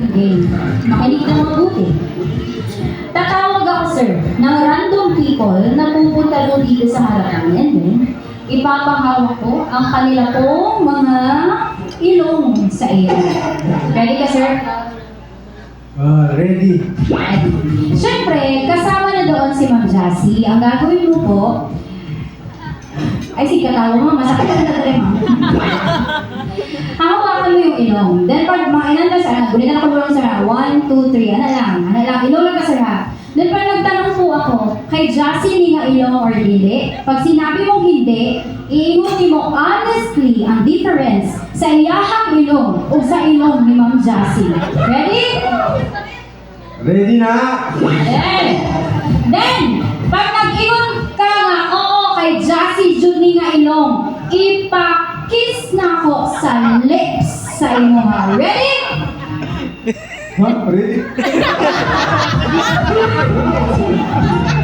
natin game. Makinig na mabuti. Tatawag ako, sir, ng random people na pupunta po dito sa harap namin. Then, ipapahawak ko ang kanila pong mga ilong sa iyo. Ready ka, sir? Ready. Siyempre, kasama na doon si Ma'am Jassy. Ang gagawin mo po, ay sige, katawa mo, masakit ka na tayo, ma'am. Hawakan mo yung ilong. Then pag mga ilan ka, sir, gulitan ako mo sir, 1, 2, 3, ano lang, ilong lang ka, sir, ha? Then pag nagtanong po ako, kay Jassy ni nga ilong or dili, pag sinabi mong hindi, iingutin mo honestly ang difference sa iyahang ilong o sa ilong ni Ma'am Jassy. Ready? Ready na! Then, pag nag-ingon ka nga, oo, kay Jassy Jud ni nga ilong, ipa-kiss na ako sa lips sa imo, ha? Ready? Ready?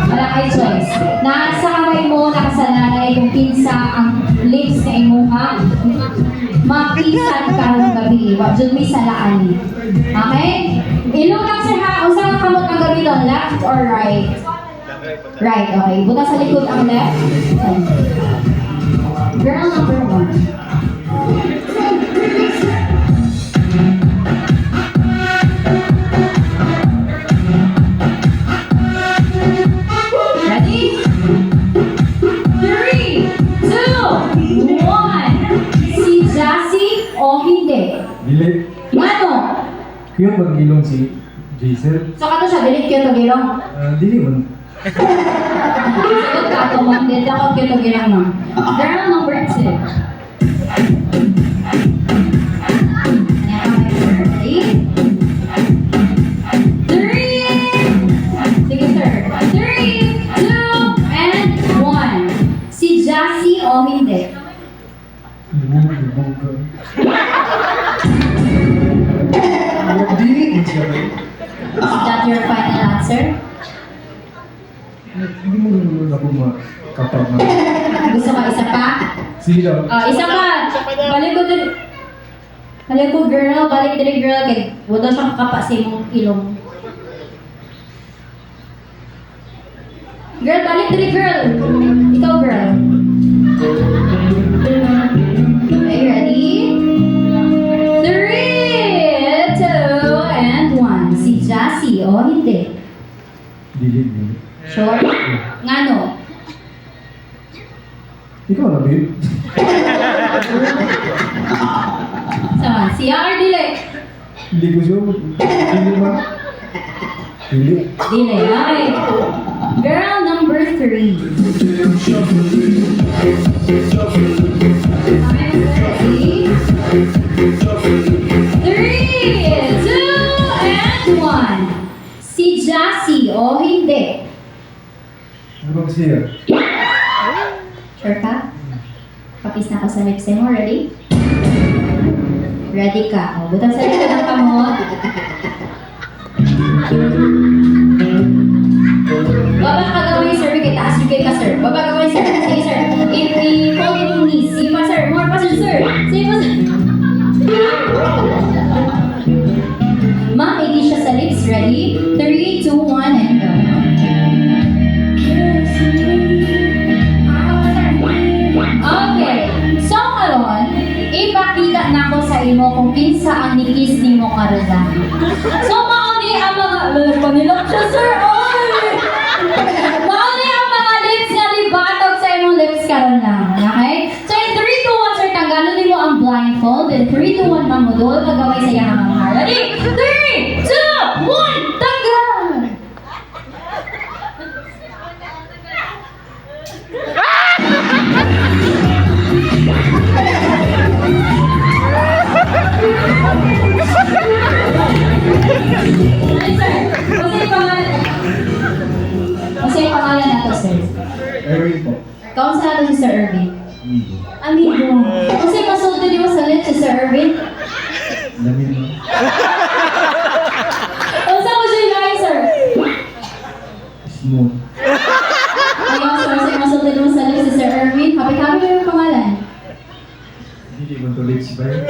Wala kay choice. Nasa kamay mo, nakasalalay kung kinsa ang lips na imo, ha? Makisan karong gabi. Wag jud may salaan. Okay? Ilong lang sir ha. Unsa ka kamot ang gabi doon? Left or right? Right, okay. Buta sa likod ang left. Girl number 1. Ready? 3, 2, 1. Si Jassy o hindi? Dili. Ano? Cute mag-ilong si Jason. So kato siya, delete kayo tagilong. Dili man. Sagot ka to, ma'am. Delete ako kayo tagilong, ma'am. Girl number 2. Ready? 3. Sige, sir. 3, 2, and 1. Si Jassy o hindi? Bubog ka. Dili din siya ba? Is that your final answer? Hindi mo naman ako makapag na. Gusto ka isa pa? Sige daw. Isa pa! Balik ko din. Balik ko, girl. Balik din, girl. Kaya wala siyang kapa sa imong ilong. Girl, balik din, girl. Ikaw, girl. Okay, ready? 3, 2, and 1. Si Jassy o hindi? Dili. Sure? Ngano? Ikaw na, babe. Sama, siya or dili? Hindi ko siya. Dili ba? Dili. Dili, okay. Girl number 3. Ready? 3, 2, and 1. Si Jassy o hindi? Ano ba siya? Sure ka? Papis na ako sa lips mo. Ready? Ready ka. O, butang sa likod ng kamot. Baba ka gawin, sir. Kaya taas yung ka, sir. Baba ka gawin, sir. Sige, sir. I-fold in yung knees. Sige pa, sir. More pa, sir. Sige pa, sir. Ma'am, siya sa lips. Ready? 3, 2, 1, and go. Okay. So, karon, ipakita na ko sa imo kung kinsa ang nikis ni mo karoon. So, mauni ang mga... Panilok siya, sir. Oy! Mauni ang mga lips na libatog sa imong lips karoon lang. Okay? So, in 3, 2, 1, sir, tanggalin mo ang blindfold. In 3, 2, 1, mamudol. Pagaway sa iyang mga heart. Ready? 3, 2, 1, tanggal! Ay, sir. Kasi yung pangalan na to, sir. Erwin po. Kaunsa na to si Sir Irvin? Amigo. Kasi masulto di mo sa lips si Sir Irvin? Lamin mo. Kaunsa mo siya yung sir? Smooth. Ayaw, sir. Kasi masulto di mo sa lips si Sir Irvin? Happy-happy mo yung pangalan? Hindi mo tuloy si Bayo.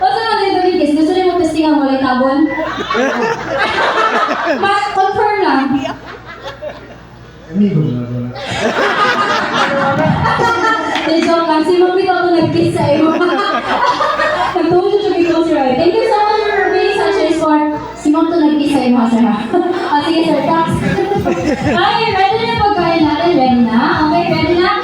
Kaunsa mo dito, Liz? Gusto niyo mo testing ang yung walay tabon? Confirm lang. Amigo na wala. Then joke lang, si Mami daw ito nag-kiss sa iyo. Nagtuon siya because right. Thank you so much for being such a sport. Si Mom to nag-kiss sa iyo, sir. Sige, sir, thanks. Okay, ready na yung pagkain natin. Ready na? Okay, ready na?